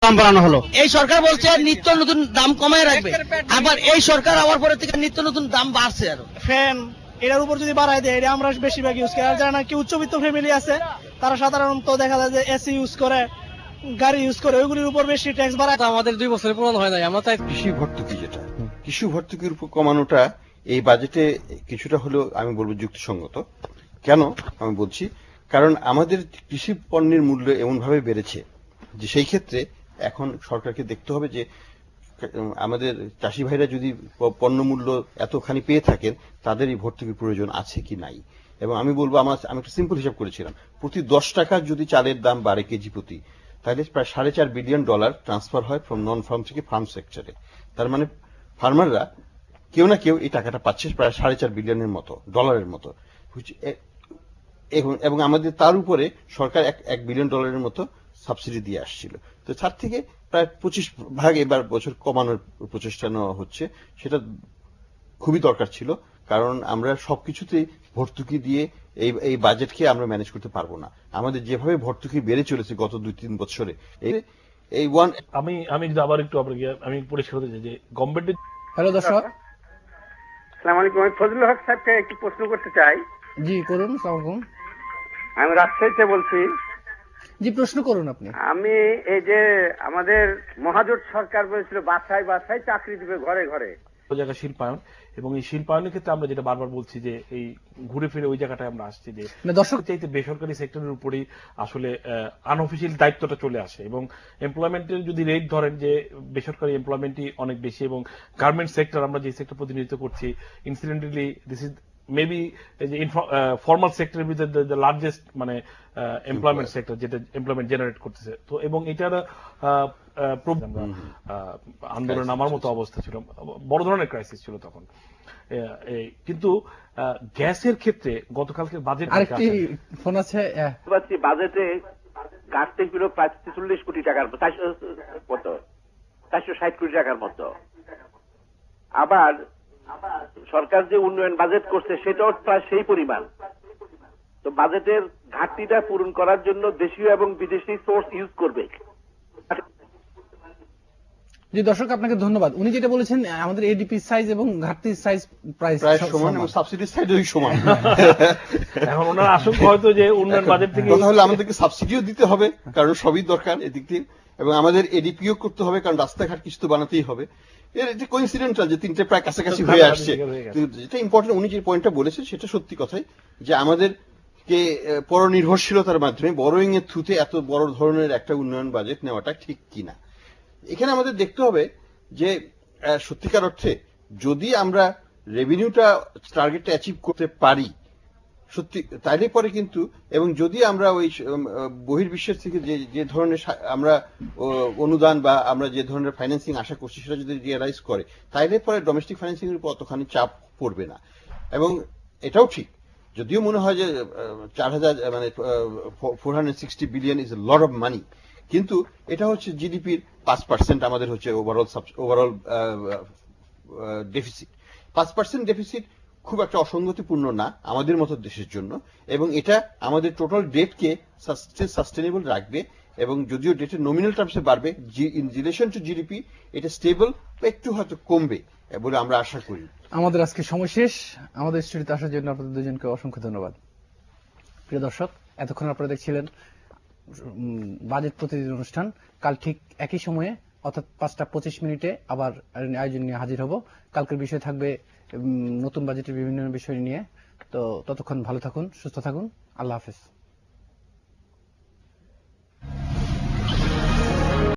দাম বাড়ানো হলো। এই সরকার বলছে নিত্য নতুন দাম কমায় রাখবে, আবার এই সরকার আবার পরে থেকে নিত্য নতুন দাম বাড়ছে। আরো ফ্যান এটার উপর যদি বাড়ায় দেয়, এটা আমরা বেশিরভাগ ইউজ করি। আর যারা নাকি উচ্চবিত্ত ফ্যামিলি আছে তারা সাধারণত দেখা যায় যে এসি ইউজ করে, গাড়ি ইউজ করে, ওইগুলির উপর বেশি ট্যাক্স বাড়ায়। আমাদের 2 বছরের পুরনো হয় নাই, আমরা তাই কৃষি ভর্তুকি যেটা, কৃষি ভর্তুকির উপর কমানোটা এই বাজেটে কিছুটা হলেও আমি বলবো যুক্তিসঙ্গত। কেন আমি বলছি, কারণ আমাদের কৃষি পণ্যের মূল্য এমন ভাবে বেড়েছে যে সেই ক্ষেত্রে এখন সরকারকে দেখতে হবে যে আমাদের চাষি ভাইরা যদি পণ্য মূল্য এতখানি পেয়ে থাকেন, তাদের এই ভর্তুকির প্রয়োজন আছে কি নাই। এবং আমি বলবো, আমি একটা সিম্পল হিসাব করেছিলাম, প্রতি 10 টাকা যদি চালের দাম বাড়ে কেজি প্রতি, তাহলে প্রায় $4.5 বিলিয়ন ট্রান্সফার হয় ফ্রম নন ফার্ম থেকে ফার্ম সেক্টরে। তার মানে ফার্মাররা কেউ না কেউ এই টাকাটা পাচ্ছে, প্রায় $4.5 বিলিয়নের মতো ডলারের মতো। এবং আমাদের তার উপরে সরকার $1 বিলিয়ন মতো সাবসিডি দিয়ে আসছিল। তো তার থেকে প্রায় 25% এবার বছর কমানোর প্রচেষ্টা নেওয়া হচ্ছে। সেটা খুবই দরকার ছিল, কারণ আমরা সবকিছুতেই ভর্তুকি দিয়ে এই বাজেটকে আমরা ম্যানেজ করতে পারবো না। আমাদের যেভাবে ভর্তুকি বেড়ে চলেছে গত 2-3 বছরে, এই আমি যদি আবার একটু আমি পরিষ্কার হতে চাই যে গভর্নমেন্টের। হ্যালো দর্শক, আসসালামু আলাইকুম। আমি ফজলুল হক সাহেবকে একটু প্রশ্ন করতে চাই। জি করুন। আসসালামু আলাইকুম। আমি রাজশাহীতে বলছি। জি প্রশ্ন করুন আপনি। আমি এই যে আমাদের মহাজোট সরকার বলেছিল বাসায় বাসায় চাকরি দিবে, ঘরে ঘরে জায়গা শিল্পায়ন, এবং এই শিল্পায়নের ক্ষেত্রে আমরা যেটা বারবার বলছি যে এই ঘুরে ফিরে ওই জায়গাটায় আমরা আসছি যে দর্শক চাইতে বেসরকারি সেক্টরের উপরই আসলে আনঅফিসিয়াল দায়িত্বটা চলে আসে। এবং এমপ্লয়মেন্টের যদি রেট ধরেন যে বেসরকারি এমপ্লয়মেন্টই অনেক বেশি, এবং গার্মেন্ট সেক্টর আমরা যে সেক্টর প্রতিনিধিত্ব করছি, ইনসিডেন্টালি দিস ইজ মেবি যে ফর্মাল সেক্টরের ভিতরে দ্য লার্জেস্ট মানে এমপ্লয়মেন্ট সেক্টর, যেটা এমপ্লয়মেন্ট জেনারেট করতেছে। তো এবং এটার আন্দোলন আমার মতো অবস্থা ছিল, বড় ধরনের ক্রাইসিস ছিল তখন। কিন্তু গ্যাসের ক্ষেত্রে গতকালকে বাজেট আরেকটি ফোন আছে। বাজেটে ঘাটতি ছিল প্রায় 43 কোটি টাকার মতো, 460 কোটি টাকার মতো। আবার সরকার যে উন্নয়ন বাজেট করছে সেটাও প্রায় সেই পরিমাণ। তো বাজেটের ঘাটতিটা পূরণ করার জন্য দেশীয় এবং বিদেশি সোর্স ইউজ করবে। জি দর্শক, আপনাকে ধন্যবাদ। উনি যেটা বলেছেন আমাদের এডিপি সাইজ এবং ঘাটতির সাইজ প্রায় সমান এবং সাবসিডি সাইডেও সমান। এখন ওনার আশঙ্কা হয়তো যে উন্নয়ন বাজেট থেকে কথা হলে আমাদেরকে সাবসিডিও দিতে হবে, কারণ সবই দরকার এদিক দিয়ে, এবং আমাদের এডিপিও করতে হবে, কারণ রাস্তাঘাট কিছু তো বানাতেই হবে। এর এটা কোইন্সিডেন্টাল যে তিনটে প্রায় কাছাকাছি হয়ে আসছে। যেটা ইম্পর্টেন্ট, উনি যে পয়েন্টটা বলেছেন সেটা সত্যি কথাই, যে আমাদেরকে পরনির্ভরশীলতার মাধ্যমে বড়োইং এর থ্রুতে এত বড় ধরনের একটা উন্নয়ন বাজেট নেওয়াটা ঠিক কিনা। এখানে আমাদের দেখতে হবে যে সত্যিকার অর্থে যদি আমরা রেভিনিউটা টার্গেটটা অ্যাচিভ করতে পারি সত্যি, তাইলে পরে কিন্তু, এবং যদি আমরা ওই বহির্বিশ্বের থেকে যে ধরনের আমরা অনুদান বা আমরা যে ধরনের ফাইন্যান্সিং আশা করছি সেটা যদি রিয়ালাইজ করে, তাইলে পরে ডোমেস্টিক ফাইন্যান্সিং এর উপর অতখানি চাপ পড়বে না। এবং এটাও ঠিক, যদিও মনে হয় যে 460 billion is a lot of money, কিন্তু এটা হচ্ছে জিডিপির 5% আমাদের হচ্ছে ওভারঅল ডেফিসিট। 5% ডেফিসিট খুব একটা অসঙ্গতিপূর্ণ না আমাদের মতো দেশের জন্য, এবং এটা আমাদের টোটাল ডেটকে সাস্টেনেবল রাখবে। এবং যদিও ডেটের নমিনাল টার্মসে বাড়বে, ইন রিলেশন টু জিডিপি এটা স্টেবল বা একটু হয়তো কমবে বলে আমরা আশা করি। আমাদের আজকে সময় শেষ। আমাদের স্টুডিওতে আসার জন্য আপনাদের দুজনকে অসংখ্য ধন্যবাদ। প্রিয় দর্শক, এতক্ষণ আপনারা দেখছিলেন বাজেট প্রতিদিন অনুষ্ঠান। কাল ঠিক একই সময়ে অর্থাৎ 5:25 আবার আয়োজন নিয়ে হাজির হব। কালকের বিষয় থাকবে নতুন বাজেটের বিভিন্ন বিষয় নিয়ে। তো ততক্ষণ ভালো থাকুন, সুস্থ থাকুন। আল্লাহ হাফেজ।